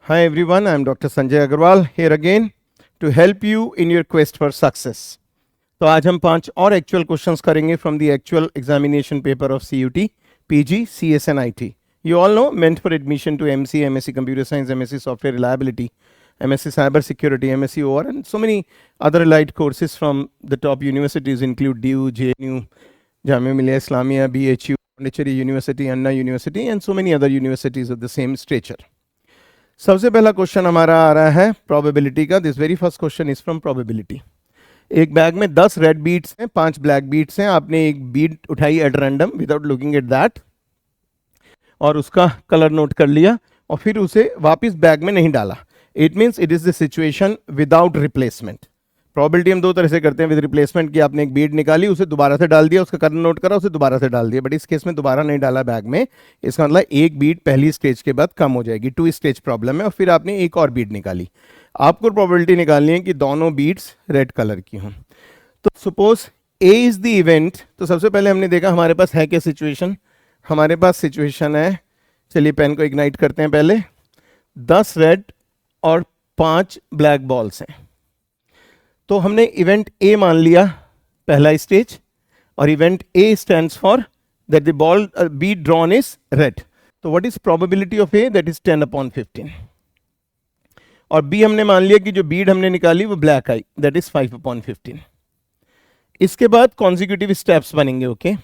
Hi everyone, I am Dr. Sanjay Agarwal here again to help you in your quest for success. तो आज हम 5 और actual questions करेंगे from the actual examination paper of CUT, PG, CS and IT. You all know meant for admission to MC, MSc Computer Science, MSc Software Reliability, MSc Cyber Security, MSc OR and so many other allied courses from the top universities include DU, JNU, Jamia Millia Islamia, BHU, Pondicherry University, Anna University and so many other universities of the same stature. सबसे पहला question हमारा आ रहा है probability का. This very first question is from probability. एक bag में 10 red beats हैं, 5 black beats हैं. आपने एक बीट उठाई at random without looking at that और उसका कलर नोट कर लिया और फिर उसे वापस बैग में नहीं डाला. It means it is the situation without replacement. Probability हम दो तरह से करते हैं विद रिप्लेसमेंट की. आपने एक बीट निकाली, उसे दोबारा से डाल दिया, उसका कलर नोट करा, उसे दोबारा से डाल दिया. बट इस केस में दोबारा नहीं डाला बैग में. इसका मतलब एक बीट पहली स्टेज के बाद कम हो जाएगी. 2 स्टेज प्रॉब्लम है और फिर आपने एक और बीट निकाली. आपको प्रोबेबिलिटी निकालनी है कि दोनों बीट्स रेड कलर की हों. तो suppose A is the event. तो सबसे पहले हमने देखा हमारे पास है क्या सिचुएशन. हमारे पास सिचुएशन है, चलिए पेन को इग्नाइट करते हैं. पहले 10 रेड और 5 ब्लैक बॉल्स हैं. तो हमने इवेंट ए मान लिया पहला स्टेज और event A stands for that the ball be drawn is red. तो what is probability of A? That is 10/15. और बी हमने मान लिया कि जो बीड हमने निकाली वो ब्लैक आई, दैट इज 5/15. इसके बाद कॉन्जिक्यूटिव स्टेप्स बनेंगे. ओके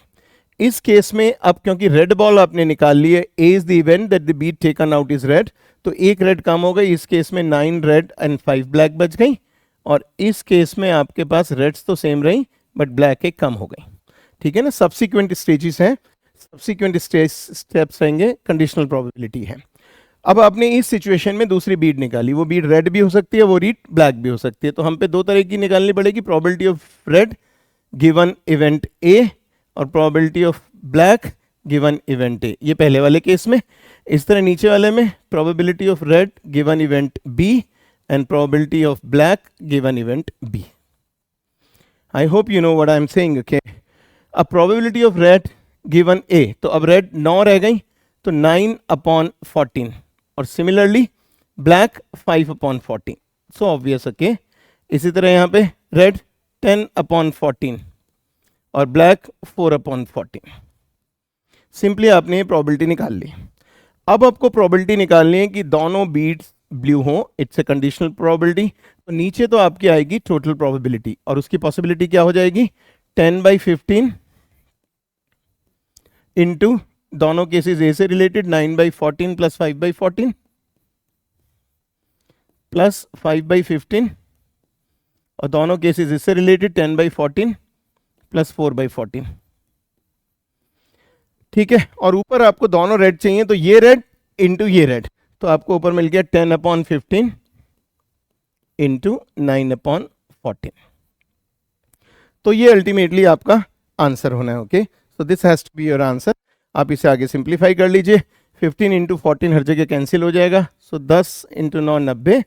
इस केस में अब क्योंकि रेड बॉल आपने निकाल ली है, A is the event that the bead taken out is red, तो एक रेड कम हो गई. इस केस में 9 रेड एंड 5 ब्लैक बच गई. और इस केस में आपके पास रेड्स तो सेम रही बट ब्लैक एक कम हो गई. ठीक है ना. सब्सिक्वेंट स्टेजेस हैं, सब्सिक्वेंट स्टेप्स रहेंगे, कंडीशनल प्रोबेबिलिटी है. अब आपने इस सिचुएशन में दूसरी बीड निकाली. वो बीड रेड भी हो सकती है, वो रीड ब्लैक भी हो सकती है. तो हम पे 2 तरह की निकालनी पड़ेगी. Probability of red given event A और probability of black given event A. ये पहले वाले केस में. इस तरह नीचे वाले में probability of red given event B and probability of black given event B. I hope you know what I am saying. Okay. A probability of red given A. तो अब red 9 रह गई तो 9/14 और similarly black 5/14. So obvious. Okay. इसी तरह यहाँ पे red 10/14 और black 4/14. Simply आपने ये probability निकाल ली. अब आपको probability निकालनी है कि दोनों beats ब्लू हो. It's a conditional probability. तो नीचे तो आपकी आएगी टोटल प्रोबेबिलिटी और उसकी पॉसिबिलिटी क्या हो जाएगी? 10/15 इंटू दोनों केसेस ए से रिलेटेड 9/14 प्लस 5/14 प्लस 5/15 और दोनों केसेस इससे रिलेटेड 10/14 प्लस 4/14. ठीक है. और ऊपर आपको दोनों रेड चाहिए तो ये रेड इंटू ये रेड, तो आपको ऊपर मिल गया 10/15 इंटू 9/14. तो ये अल्टीमेटली आपका आंसर होना है. Okay so this has to be your answer. आप इसे आगे सिंप्लीफाई कर लीजिए. 15 इंटू 14 हर जगह कैंसिल हो जाएगा. सो 10 इंटू 9 90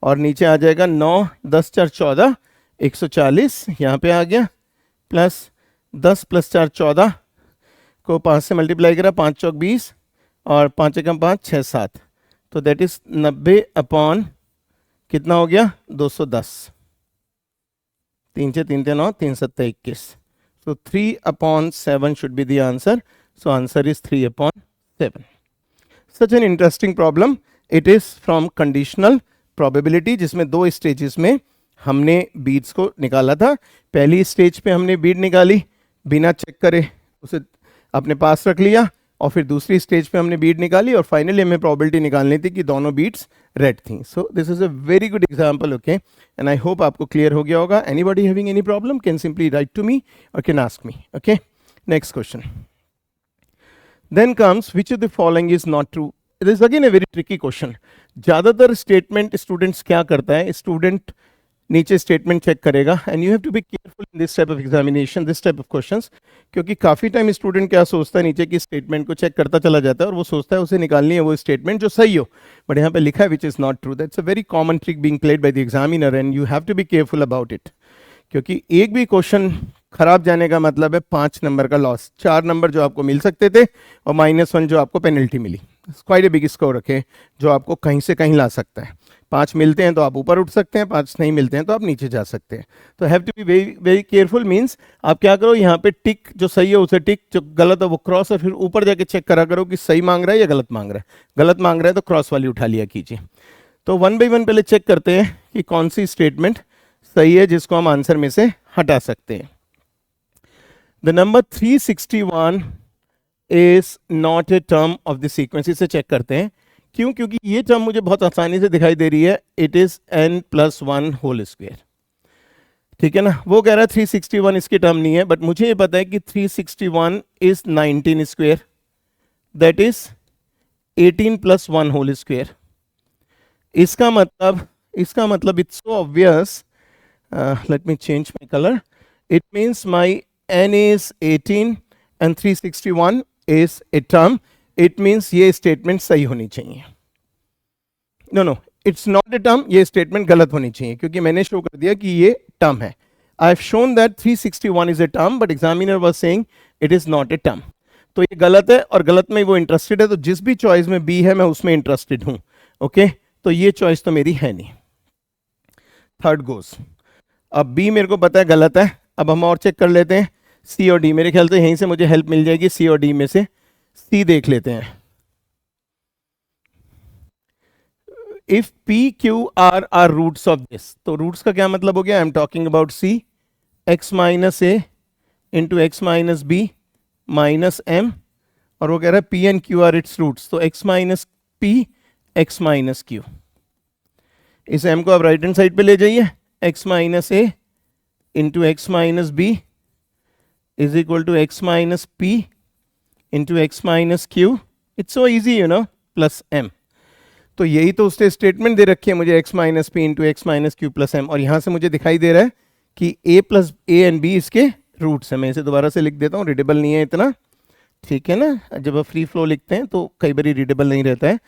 और नीचे आ जाएगा 9 10 4 14 140 यहाँ पे आ गया. प्लस 10 + 4 14 को 5 से मल्टीप्लाई करा, 5 चौक 20 और 5 एकम 5 6 7. तो दैट इज 90 कितना हो गया? 210. 3 से 3 × 9 3 7 21. सो 3/7 should be the answer. So answer is 3/7. Such an interesting problem. It is from conditional probability जिसमें 2 स्टेजेस में हमने बीड्स को निकाला था. पहली स्टेज पे हमने बीड निकाली बिना चेक करे, उसे अपने पास रख लिया और फिर दूसरी स्टेज पे हमने बीट निकाली और फाइनली हमें प्रोबेबिलिटी निकालनी थी कि दोनों बीट्स रेड थी. So this is a very good example. Okay and I hope आपको क्लियर हो गया होगा. Anybody having any problem can simply write to me और can ask me. Okay next question. Then comes which of the following is not true. It is again a very tricky question. ज्यादातर statement students क्या करता है, student नीचे statement check करेगा and you have to be careful in this type of examination, this type of questions. क्योंकि काफ़ी time student क्या सोचता है, नीचे की स्टेटमेंट को चेक करता चला जाता है और वो सोचता है उसे निकालनी है वो स्टेटमेंट जो सही हो, बट यहाँ पे लिखा है which is not true. That's a very common trick being played by the examiner and you have to be careful about it. क्योंकि एक भी क्वेश्चन खराब जाने का मतलब है 5 नंबर का लॉस. 4 नंबर जो आपको मिल सकते थे और -1 जो आपको पेनल्टी मिली. Quite a big score, okay, जो आपको कहीं से कहीं ला सकता है। 5 मिलते हैं तो आप ऊपर उठ सकते हैं, 5 नहीं मिलते हैं तो आप नीचे जा सकते हैं। तो have to be very very careful means आप क्या करो, यहाँ पे टिक जो सही है उसे टिक, जो गलत है वो क्रॉस, और फिर ऊपर जाके चेक करा करो कि सही मांग रहा है या गलत मांग रहा है। गलत मांग रहा है तो क्रॉस वाली उठा लिया कीजिए। तो 1 बाई 1 पहले चेक करते हैं कि कौन सी स्टेटमेंट सही है जिसको हम आंसर में से हटा सकते हैं। The number 361 is not a term of the sequence. इसे चेक करते हैं, क्यों? क्योंकि ये टर्म मुझे बहुत आसानी से दिखाई दे रही है, it is n+1 whole square, ठीक है ना। वो कह रहा है 361 इसकी टर्म नहीं है, बट मुझे ये पता है कि 361 is 19 square, that is 18+1 whole square. इसका मतलब it's so obvious, let me change my colour, it means my n is 18 and 361 is a term. It means ये स्टेटमेंट सही होनी चाहिए। No, it's not a term, ये statement गलत होनी चाहिए, क्योंकि मैंने शो कर दिया कि ये टर्म है। I have shown that 361 is a term, but examiner was saying it is not a term. तो ये गलत है, और गलत में वो इंटरेस्टेड है, तो जिस भी चॉइस में बी है मैं उसमें इंटरेस्टेड हूं। ओके, तो ये चॉइस तो मेरी है नहीं। थर्ड गोज, अब बी मेरे को पता है गलत है, अब हम और चेक कर लेते हैं सी और डी। मेरे ख्याल से यहीं से मुझे हेल्प मिल जाएगी, सी और डी में से सी देख लेते हैं। If P Q are are roots of this, तो रूट्स का क्या मतलब हो गया? I am talking about C, X minus A into X minus B minus M, और वो कह रहा है P and Q are its roots, तो X minus P X minus Q. इस एम को आप राइट हैंड साइड पे ले जाइए, X minus A into X minus B is equal to x minus p into x minus q. It's so easy, you know, plus m. तो यही तो उसने स्टेटमेंट दे रखी है मुझे, x minus P into X minus Q plus M, और यहाँ से मुझे दिखाई दे रहा है कि a plus A and B इसके रूट्स हैं। मैं इसे दोबारा से लिख देता हूँ, रीडेबल नहीं है इतना, ठीक है ना। जब आप फ्री फ्लो लिखते हैं तो कई बार रीडेबल नहीं रहता है।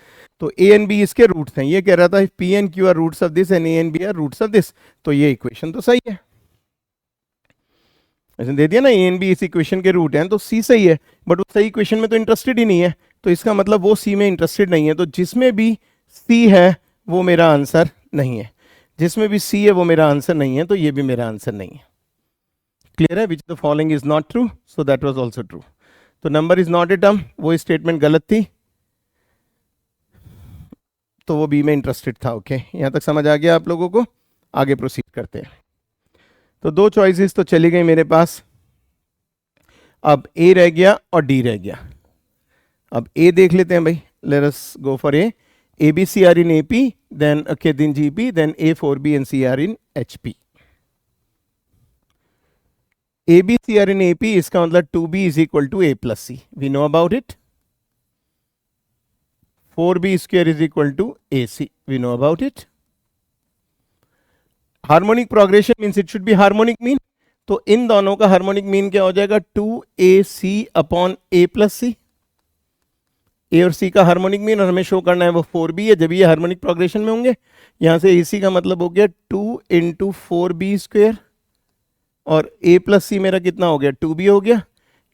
तो a एंड b इसके रूट्स हैं। ये कह रहा था p and q are roots of this and a and b are roots of this, तो ये इक्वेशन तो सही है। ऐसे दे दिया ना, ए एंड बी इस इक्वेशन के रूट हैं, तो सी सही है, बट वो सही इक्वेशन में तो इंटरेस्टेड ही नहीं है, तो इसका मतलब वो सी में इंटरेस्टेड नहीं है। तो जिसमें भी सी है वो मेरा आंसर नहीं है, जिसमें भी सी है वो मेरा आंसर नहीं है, तो ये भी मेरा आंसर नहीं है। क्लियर है? Which the following is not true, so that was also true. तो number is not a term, वो स्टेटमेंट गलत थी, तो वो बी में इंटरेस्टेड था। ओके, यहां तक समझ आ गया आप लोगों को? आगे प्रोसीड करते हैं। तो दो चॉइसेस तो चली गई मेरे पास, अब ए रह गया और डी रह गया। अब ए देख लेते हैं भाई, let us go for A B C are in A P, then okay then G P, then A 4b and C are in H P. A B C are in A P, इसका मतलब 2b is equal to A plus C, we know about it. 4b square is equal to A C, we know about it. Harmonic progression means it should be harmonic mean, तो इन दोनों का harmonic mean क्या हो जाएगा? 2ac upon a plus C. ए और सी का harmonic mean, और हमें शो करना है वो 4b है, जब ये हार्मोनिक प्रोग्रेशन में होंगे। यहां से ac का मतलब हो गया 2 इंटू 4b स्क्वायर, और a प्लस सी मेरा कितना हो गया? 2b हो गया।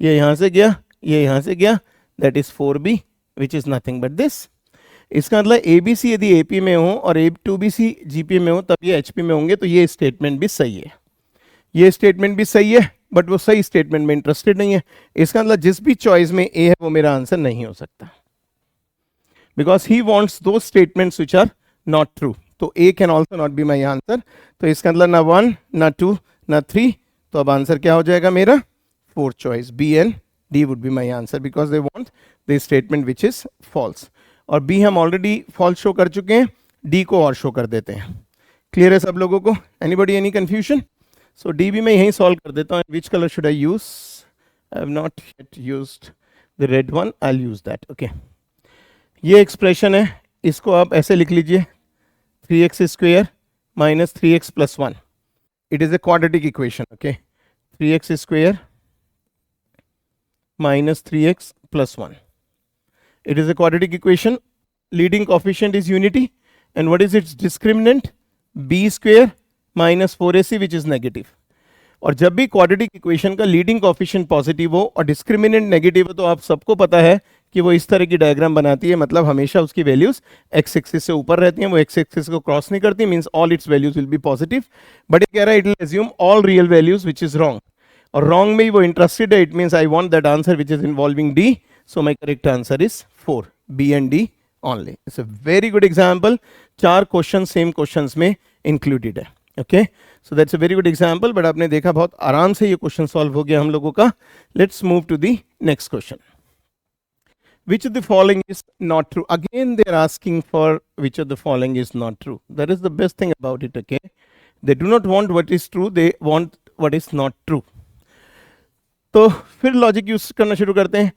ये यहां से गया, ये यहां से गया, that is 4b which is nothing but this. इसका मतलब ए बी सी यदि एपी में हो और ए टू बी सी जीपी में हो तब ये एचपी में होंगे, तो ये स्टेटमेंट भी सही है। ये स्टेटमेंट भी सही है, बट वो सही स्टेटमेंट में इंटरेस्टेड नहीं है। इसका मतलब जिस भी चॉइस में ए है वो मेरा आंसर नहीं हो सकता, बिकॉज ही वॉन्ट्स दो statements which are not true. तो A can also not be my answer. तो इसका मतलब ना 1 ना 2 ना 3, तो अब आंसर क्या हो जाएगा मेरा? Fourth choice B and D would be my answer, because they want the statement which is false. और बी हम ऑलरेडी फॉल्स शो कर चुके हैं, डी को और शो कर देते हैं। क्लियर है सब लोगों को? Anybody any confusion? So D भी मैं यहीं सॉल्व कर देता हूँ। Which colour should I use? I have not yet used the red one, I will use that. Okay, ये एक्सप्रेशन है, इसको आप ऐसे लिख लीजिए 3x square minus 3x plus 1। It is a quadratic equation. Okay, 3x square minus 3x plus 1. It is a quadratic equation. Leading coefficient is unity. And what is its discriminant? b square minus 4ac which is negative. और जब भी quadratic equation का leading coefficient positive हो और discriminant negative हो, तो आप सबको पता है कि वो इस तरह की डायग्राम बनाती है, मतलब हमेशा उसकी वैल्यूज एक्स एक्सिस से ऊपर रहती हैं, वो एक्स एक्सिस को क्रॉस नहीं करती, means all its values will be positive. But ये कह रहा है it will assume all real values which is wrong, और रॉन्ग में ही वो इंटरेस्टेड है, it means I want that answer which is involving D, so my correct answer is 4, B and D only. It's a very good example, 4 question same questions में included है। Okay, so that's a very good example, but आपने देखा बहुत आराम से ये question solve हो गया हम लोगों का। Let's move to the next question. Which of the following is not true? Again, they are asking for which of the following is not true. That is the best thing about it. Okay, they do not want what is true, they want what is not true. तो फिर logic use करना शुरू करते हैं।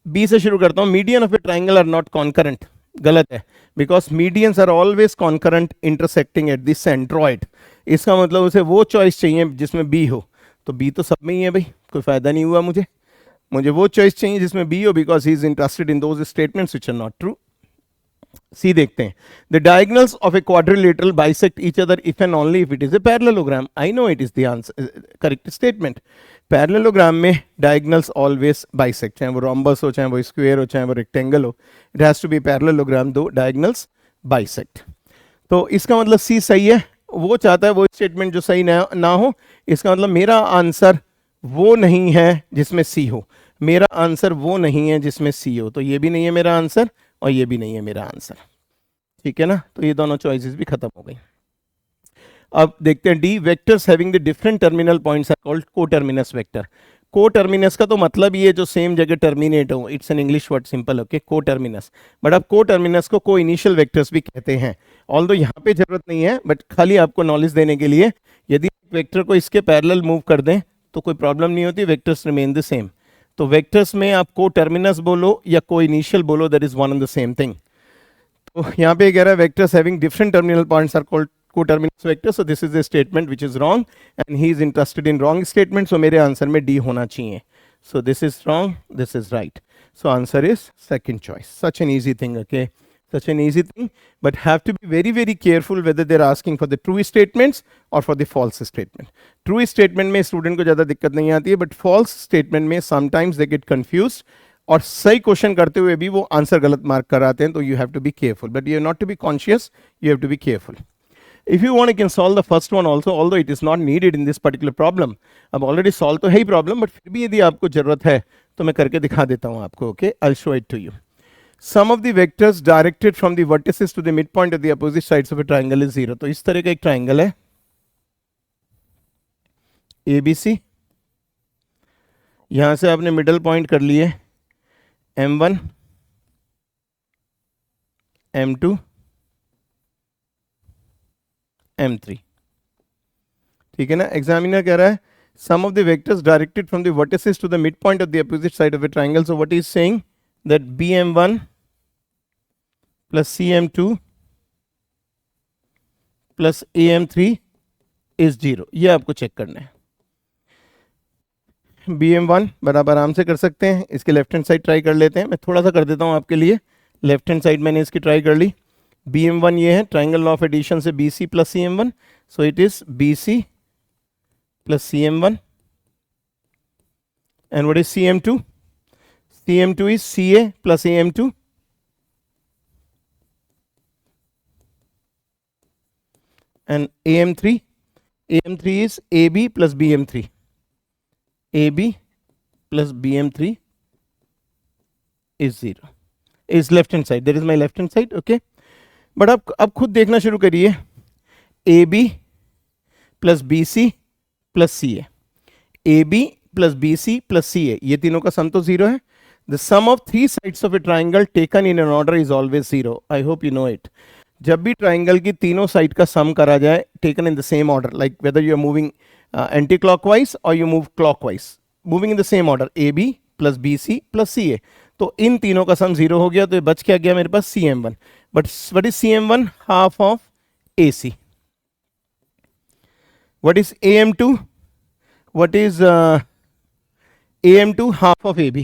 B से शुरू करता हूं, median of a triangle are not concurrent. गलत है, because medians are always concurrent intersecting at the centroid. इसका मतलब उसे वो चॉइस चाहिए जिसमें बी हो, तो बी तो सब में ही है भाई, कोई फायदा नहीं हुआ मुझे वो चॉइस चाहिए जिसमें बी हो, because he is interested in those statements which are not true. C देखते हैं, the diagonals of a quadrilateral bisect each other if and only if it is a parallelogram. I know it is the answer, correct statement. Parallelogram में diagonals always bisect, चाहे वो rhombus हो, चाहे वो square हो, चाहे वो रेक्टेंगल हो, it has to be parallelogram दो डायगोनल्स बाइसेक्ट। तो इसका मतलब सी सही है, वो चाहता है वो स्टेटमेंट जो सही ना हो। इसका मतलब मेरा आंसर वो नहीं है जिसमें सी हो, मेरा आंसर वो नहीं है जिसमें सी हो, तो ये भी नहीं है मेरा आंसर और ये भी नहीं है मेरा आंसर। ठीक है ना, तो ये दोनों चॉइसेस भी खत्म हो गई। अब देखते हैं D, vectors having the different terminal points are called coterminous vector. Coterminous का तो मतलब ये जो सेम जगह टर्मिनेट हो, it's an English word, simple. Okay, coterminous. But अब कोटर्मिनस को को इनिशियल वेक्टर्स भी कहते हैं, ऑल्दो यहाँ पे जरूरत नहीं है, बट खाली आपको नॉलेज देने के लिए, यदि वेक्टर को इसके पैरेलल मूव कर दें तो कोई प्रॉब्लम नहीं होती, वेक्टर्स रिमेन द सेम। तो वेक्टर्स में आप को टर्मिनस बोलो या को इनिशियल बोलो, that is one and the same thing. तो यहाँ पे कह रहा है vectors having different terminal points are called coterminous vector, so this is the statement which is wrong and he is interested in wrong statement, so मेरे answer में D होना चाहिए। So this is wrong, this is right, so answer is second choice. Such an easy thing, okay, such an easy thing, but have to be very very careful whether they're asking for the true statements or for the false statement. True statement में student को ज़्यादा दिक्कत नहीं आती है, but false statement में sometimes they get confused, और सही क्वेश्चन करते हुए भी वो आंसर गलत मार्क कराते हैं, तो you have to be careful, but you have not to be conscious, you have to be careful. If you want, you can solve the first one also, although it is not needed in this particular problem. अब already solve तो है ही problem, but फिर भी यदि आपको जरूरत है तो मैं करके दिखा देता हूँ आपको. Okay, I'll show it to you. Sum of the vectors directed from the vertices to the midpoint of the opposite sides of a triangle is 0. तो इस तरह का एक triangle है ABC. यहां से आपने मिडल पॉइंट कर लिए M1, M2, M3. ठीक है ना. एग्जामिनर कह रहा है sum of the vectors directed from the vertices to the midpoint of the opposite side of a triangle. So what is saying that BM1 plus CM2 plus AM3 is 0. ये आपको check करना है. BM1 बराबर आराम से कर सकते हैं. इसके लेफ्ट हैंड साइड ट्राई कर लेते हैं. मैं थोड़ा सा कर देता हूं आपके लिए. लेफ्ट हैंड साइड मैंने इसकी ट्राई कर ली. BM1 ये है ट्राइंगल लॉ ऑफ एडिशन से BC plus CM1. So it is BC plus CM1. And what is CM2? CM2 is CA plus AM2. And AM3? AM3 is AB plus BM3. AB plus BM3 is 0. Is left hand side. That is my left hand side. Okay. But अब खुद देखना शुरू करिए. AB plus BC plus C A. A B plus B C plus C A, ये तीनों का sum तो 0 है. The sum of 3 sides of a triangle taken in an order is always 0. I hope you know it. जब भी triangle की तीनों side का सम करा जाए taken in the same order, like whether you are moving anti clockwise और you move clockwise, moving in the same order, A B plus B C plus C A, तो इन तीनों का सम 0 हो गया. तो ये बच क्या गया मेरे पास CM1. But what is CM1? Half of AC. What is AM2? What is AM2? Half of AB.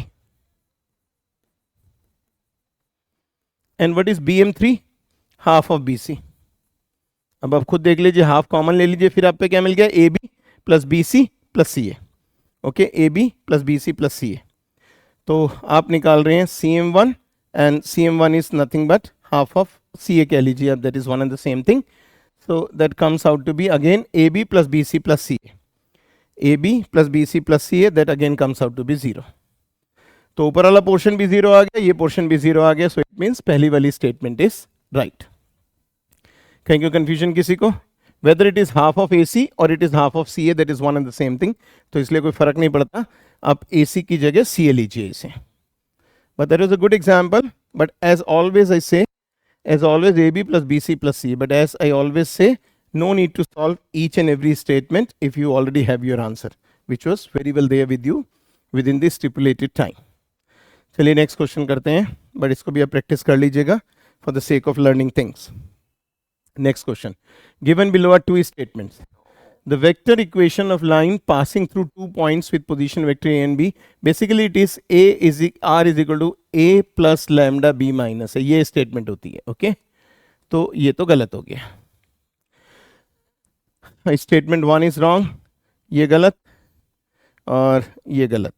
And what is BM3? Half of BC. अब आप खुद देख लीजिए, हाफ कॉमन ले लीजिए, फिर आप पे क्या मिल गया? AB plus BC plus CA. Okay, AB plus BC plus CA. तो आप निकाल रहे हैं CM1 and CM1 is nothing but half of CA कह लीजिए अब, that is one and the same thing. So that comes out to be again AB plus BC plus CA. AB plus BC plus CA, that again comes out to be 0. तो ऊपर वाला portion भी 0 आ गया, ये portion भी 0 आ गया. So it means पहली वाली स्टेटमेंट इज राइट. कहीं कोई कंफ्यूजन किसी को? Whether it is half of AC और it is half of CA, that is one and the same thing. तो इसलिए कोई फर्क नहीं पड़ता, आप AC की जगह CA लीजिए इसे. But that is a good example. But as always I say, as always AB plus BC plus C, but as I always say, no need to solve each and every statement if you already have your answer, which was very well there with you within the stipulated time. चलिए next question करते हैं, बट इसको भी आप practice कर लीजिएगा for the sake of learning things. Next question, given below are two statements. The vector equation of line passing through 2 points with position vector A and B, basically it is R is equal to A plus lambda B minus है, ये statement होती है. Okay तो ये तो गलत हो गया. स्टेटमेंट 1 इज रॉन्ग, ये गलत और ये गलत.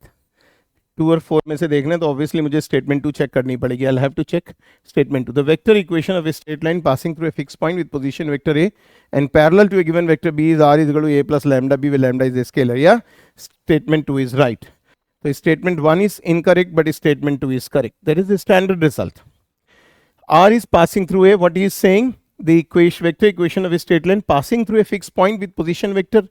2 और 4 में से देखना है तो ऑब्वियसली मुझे स्टेटमेंट 2 चेक करनी पड़ेगी. I have to check statement 2. The vector equation of a straight line passing through a fix point with position vector A and parallel to a given vector B is R is equal to A plus lambda B, where lambda is a scalar. या statement 2 is right. तो statement 1 is incorrect but statement 2 is correct. That is the standard result. R is passing through A. What he is saying? The vector equation of a straight line passing through a fixed point with position vector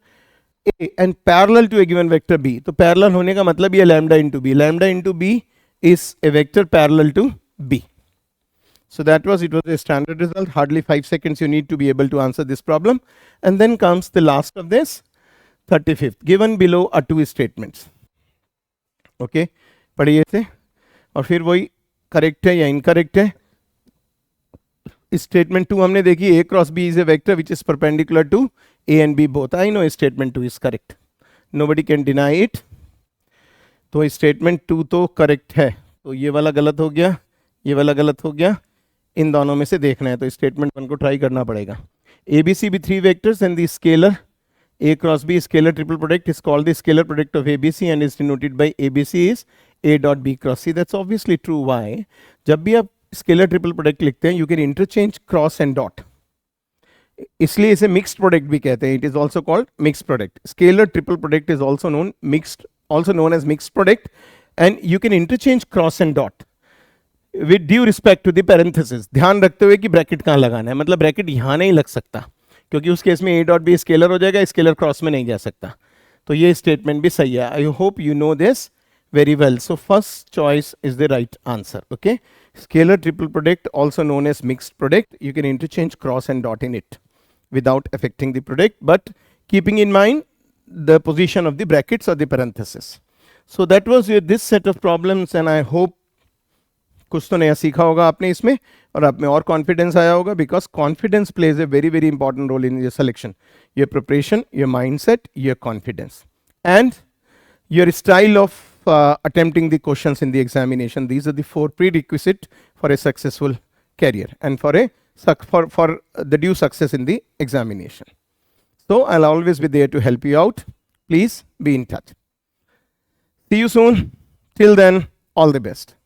A and parallel to a given vector B. तो parallel होने का मतलब ये lambda into B. Lambda into B is a vector parallel to B. So it was a standard result. Hardly 5 seconds you need to be able to answer this problem. And then comes the last of this, 35th. Given below are 2 statements. Okay, पढ़िए इसे और फिर वही correct है या incorrect है. Statement 2 हमने देखी, A cross B is a vector which is perpendicular to A and B both. I know statement 2 is correct. Nobody can deny it. तो स्टेटमेंट 2 तो करेक्ट है. तो ये वाला गलत हो गया, ये वाला गलत हो गया. इन दोनों में से देखना है तो स्टेटमेंट 1 को ट्राई करना पड़ेगा. ABC be 3 vectors and the scalar A cross B scalar triple product is called the scalar product of ABC and is denoted by ABC is A dot B cross C. That's obviously true. Why? जब भी आप scalar triple product लिखते हैं, you can interchange cross and dot, इसलिए इसे mixed product भी कहते हैं. It is also called mixed product. Scalar triple product is also known as mixed product and you can interchange cross and dot with due respect to the parenthesis. ध्यान रखते हुए कि bracket कहाँ लगाना है, मतलब ब्रैकेट यहाँ नहीं लग सकता क्योंकि उस केस में A डॉट बी स्केलर हो जाएगा, स्केलर क्रॉस में नहीं जा सकता. तो ये स्टेटमेंट भी सही है. आई hope you no this very well. So first choice is the right answer. Okay, scalar triple product also known as mixed product. You can interchange cross and dot in it without affecting the product, but keeping in mind the position of the brackets or the parenthesis. So that was this set of problems and I hope कुछ तो नया सीखा होगा आपने इसमें और आप में और कॉन्फिडेंस आया होगा, because confidence plays a very very important role in your selection. Your preparation, your mindset, your confidence and your style of attempting the questions in the examination. These are the 4 prerequisites for a successful career and for the due success in the examination. So I'll always be there to help you out. Please be in touch. See you soon. Till then, all the best.